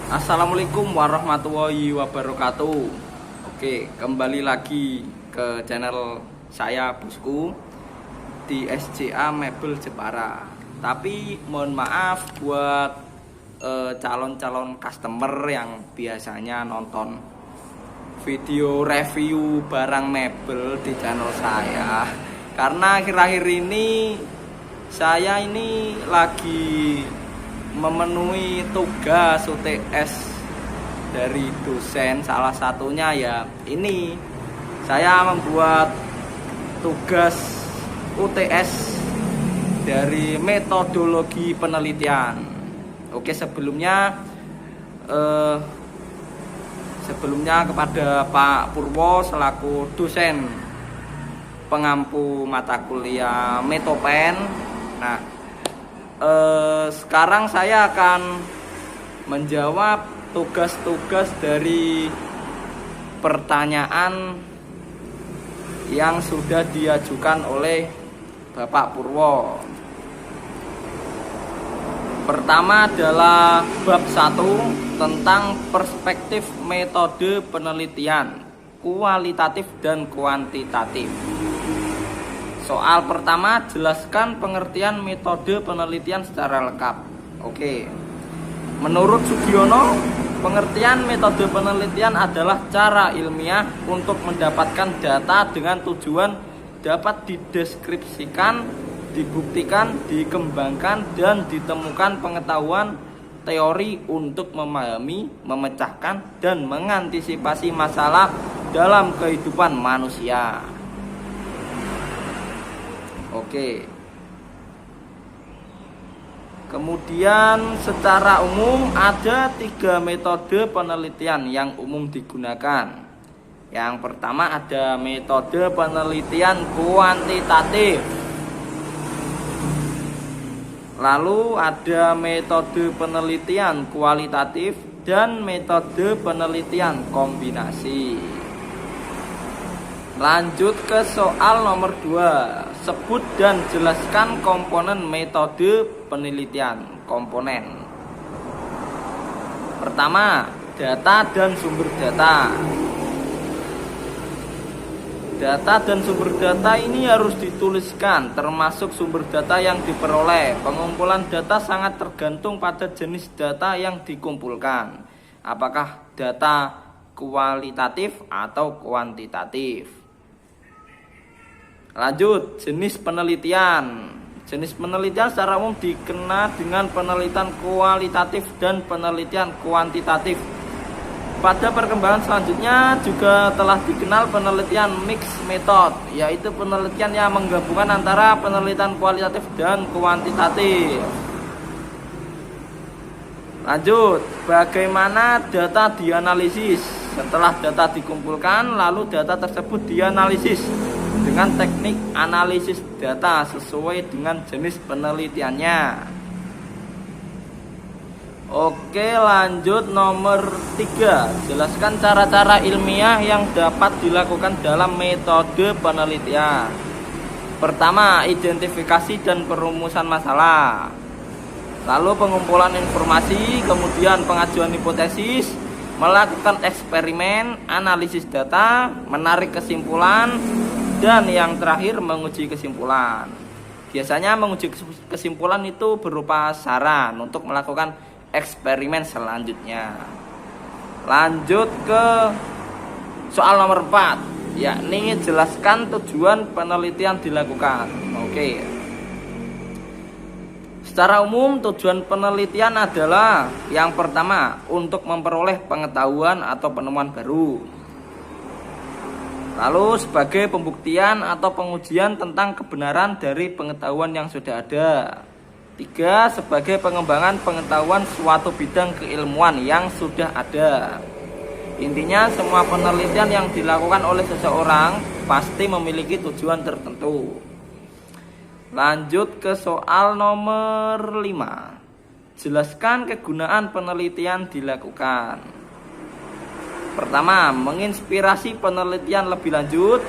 Assalamualaikum warahmatullahi wabarakatuh. Oke, kembali lagi ke channel saya Bosku di SJA Mebel Jepara. Tapi mohon maaf buat calon-calon customer yang biasanya nonton video review barang mebel di channel saya. Karena akhir-akhir ini saya ini lagi memenuhi tugas UTS dari dosen, salah satunya ya ini saya membuat tugas UTS dari metodologi penelitian. Oke, sebelumnya kepada Pak Purwo selaku dosen pengampu mata kuliah Metopen. Nah, sekarang saya akan menjawab tugas-tugas dari pertanyaan yang sudah diajukan oleh Bapak Purwo. Pertama adalah bab 1 tentang perspektif metode penelitian kualitatif dan kuantitatif. Soal pertama, jelaskan pengertian metode penelitian secara lengkap. Oke. Menurut Sugiono, pengertian metode penelitian adalah cara ilmiah untuk mendapatkan data dengan tujuan dapat dideskripsikan, dibuktikan, dikembangkan, dan ditemukan pengetahuan teori untuk memahami, memecahkan, dan mengantisipasi masalah dalam kehidupan manusia. Oke. Kemudian secara umum ada 3 metode penelitian yang umum digunakan. Yang pertama ada metode penelitian kuantitatif. Lalu ada metode penelitian kualitatif dan metode penelitian kombinasi. Lanjut ke soal nomor 2. Sebut dan jelaskan komponen metode penelitian. Komponen. Pertama, data dan sumber data. Data dan sumber data ini harus dituliskan, termasuk sumber data yang diperoleh. Pengumpulan data sangat tergantung pada jenis data yang dikumpulkan. Apakah data kualitatif atau kuantitatif? Lanjut, jenis penelitian. Jenis penelitian secara umum dikenal dengan penelitian kualitatif dan penelitian kuantitatif. Pada perkembangan selanjutnya juga telah dikenal penelitian mixed method, yaitu penelitian yang menggabungkan antara penelitian kualitatif dan kuantitatif. Lanjut, bagaimana data dianalisis? Setelah data dikumpulkan, lalu data tersebut dianalisis dengan teknik analisis data sesuai dengan jenis penelitiannya. Oke, lanjut nomor 3. Jelaskan cara-cara ilmiah yang dapat dilakukan dalam metode penelitian. Pertama, identifikasi dan perumusan masalah. Lalu pengumpulan informasi, kemudian pengajuan hipotesis, melakukan eksperimen, analisis data, menarik kesimpulan, dan yang terakhir menguji kesimpulan. Biasanya menguji kesimpulan itu berupa saran untuk melakukan eksperimen selanjutnya. Lanjut ke soal nomor 4, yakni jelaskan tujuan penelitian dilakukan. Oke. Secara umum tujuan penelitian adalah yang pertama untuk memperoleh pengetahuan atau penemuan baru. Lalu sebagai pembuktian atau pengujian tentang kebenaran dari pengetahuan yang sudah ada. 3. Sebagai pengembangan pengetahuan suatu bidang keilmuan yang sudah ada. Intinya semua penelitian yang dilakukan oleh seseorang pasti memiliki tujuan tertentu. Lanjut ke soal nomor 5. Jelaskan kegunaan penelitian dilakukan. Pertama, menginspirasi penelitian lebih lanjut.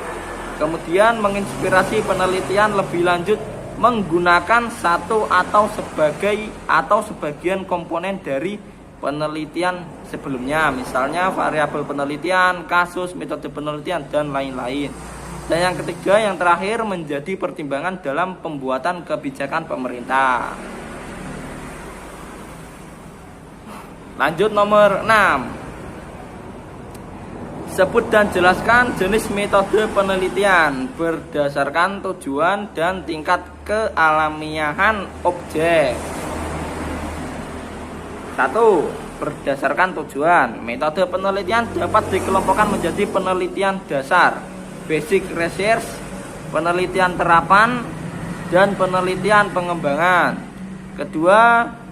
Kemudian menginspirasi penelitian lebih lanjut menggunakan satu atau sebagian komponen dari penelitian sebelumnya, misalnya variabel penelitian, kasus, metode penelitian, dan lain-lain. Dan yang ketiga, yang terakhir, menjadi pertimbangan dalam pembuatan kebijakan pemerintah. Lanjut nomor 6. Sebut dan jelaskan jenis metode penelitian berdasarkan tujuan dan tingkat kealamiahan objek. 1. Berdasarkan tujuan. Metode penelitian dapat dikelompokkan menjadi penelitian dasar, basic research, penelitian terapan, dan penelitian pengembangan.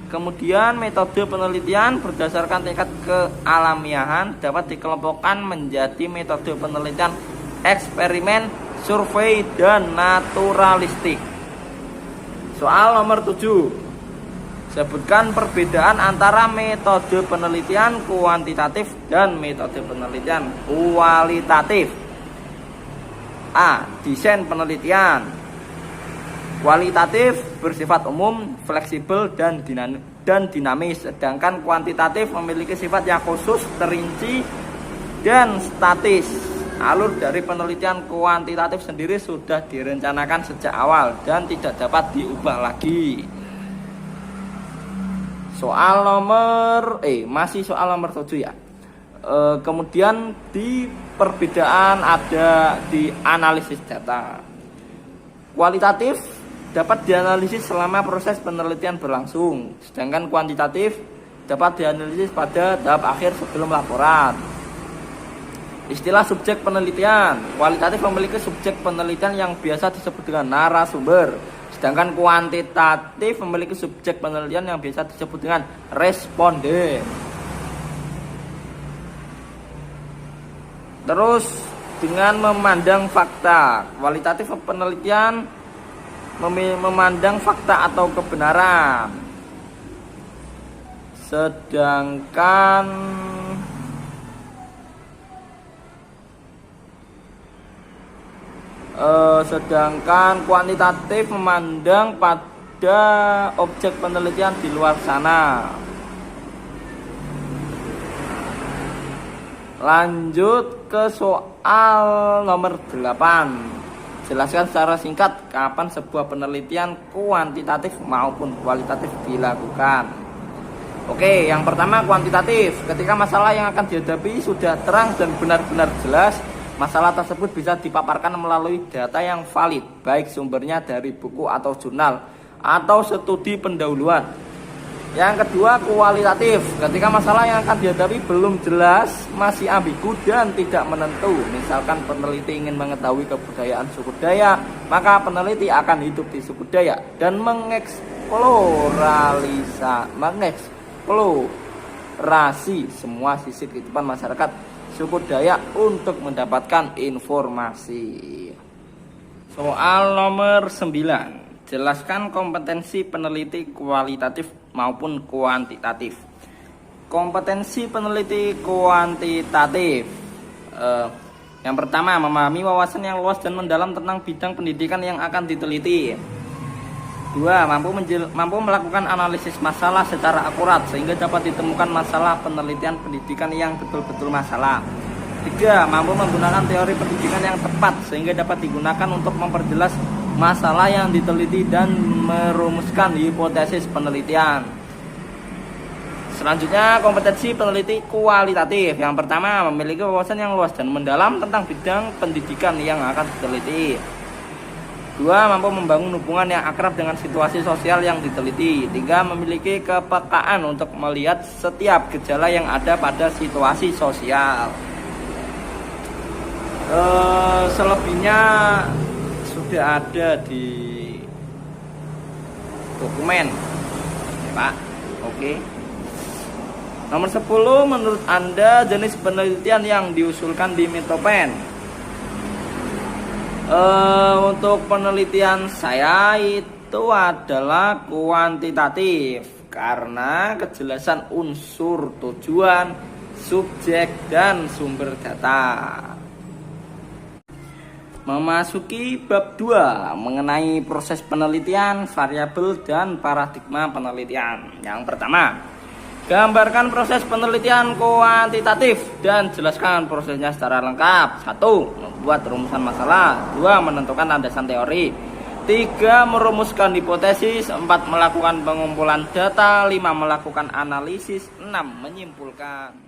Kemudian metode penelitian berdasarkan tingkat kealamiahan dapat dikelompokkan menjadi metode penelitian eksperimen, survei, dan naturalistik. Soal nomor 7. Sebutkan perbedaan antara metode penelitian kuantitatif dan metode penelitian kualitatif. A. Desain penelitian. Kualitatif bersifat umum, fleksibel, dan dinamis, sedangkan kuantitatif memiliki sifat yang khusus, terinci, dan statis. Alur dari penelitian kuantitatif sendiri sudah direncanakan sejak awal dan tidak dapat diubah lagi. Masih soal nomor 7 ya. Kemudian di perbedaan ada di analisis data. Kualitatif dapat dianalisis selama proses penelitian berlangsung, sedangkan kuantitatif dapat dianalisis pada tahap akhir sebelum laporan. Istilah subjek penelitian. Kualitatif memiliki subjek penelitian yang biasa disebut dengan narasumber, sedangkan kuantitatif memiliki subjek penelitian yang biasa disebut dengan responden. Terus dengan memandang fakta. Kualitatif penelitian memandang fakta atau kebenaran, sedangkan kuantitatif memandang pada objek penelitian di luar sana. Lanjut ke soal nomor 8. Jelaskan secara singkat kapan sebuah penelitian kuantitatif maupun kualitatif dilakukan. Oke, yang pertama kuantitatif. Ketika masalah yang akan dihadapi sudah terang dan benar-benar jelas, masalah tersebut bisa dipaparkan melalui data yang valid, baik sumbernya dari buku atau jurnal atau studi pendahuluan. Yang kedua kualitatif. Ketika masalah yang akan dihadapi belum jelas, masih ambigu dan tidak menentu. Misalkan peneliti ingin mengetahui kebudayaan suku Dayak, maka peneliti akan hidup di suku Dayak dan mengeksplorasi semua sisi kehidupan masyarakat suku Dayak untuk mendapatkan informasi. Soal nomor 9. Jelaskan kompetensi peneliti kualitatif maupun kuantitatif. Kompetensi peneliti kuantitatif. Yang pertama, memahami wawasan yang luas dan mendalam tentang bidang pendidikan yang akan diteliti. 2. Mampu melakukan analisis masalah secara akurat sehingga dapat ditemukan masalah penelitian pendidikan yang betul-betul masalah. 3. Mampu menggunakan teori pendidikan yang tepat sehingga dapat digunakan untuk memperjelas masalah yang diteliti dan merumuskan hipotesis penelitian. Selanjutnya, kompetensi peneliti kualitatif. Yang pertama, memiliki wawasan yang luas dan mendalam tentang bidang pendidikan yang akan diteliti. 2. Mampu membangun hubungan yang akrab dengan situasi sosial yang diteliti. 3. Memiliki kepekaan untuk melihat setiap gejala yang ada pada situasi sosial. Selebihnya sudah ada di dokumen, Pak. Oke. Nomor 10, menurut Anda jenis penelitian yang diusulkan di Metopen? Untuk penelitian saya itu adalah kuantitatif karena kejelasan unsur tujuan, subjek, dan sumber data. Memasuki bab 2 mengenai proses penelitian, variabel, dan paradigma penelitian. Yang pertama, Gambarkan proses penelitian kuantitatif dan jelaskan prosesnya secara lengkap. 1. Membuat rumusan masalah. 2. Menentukan landasan teori. 3. Merumuskan hipotesis. 4. Melakukan pengumpulan data. 5. Melakukan analisis. 6. Menyimpulkan.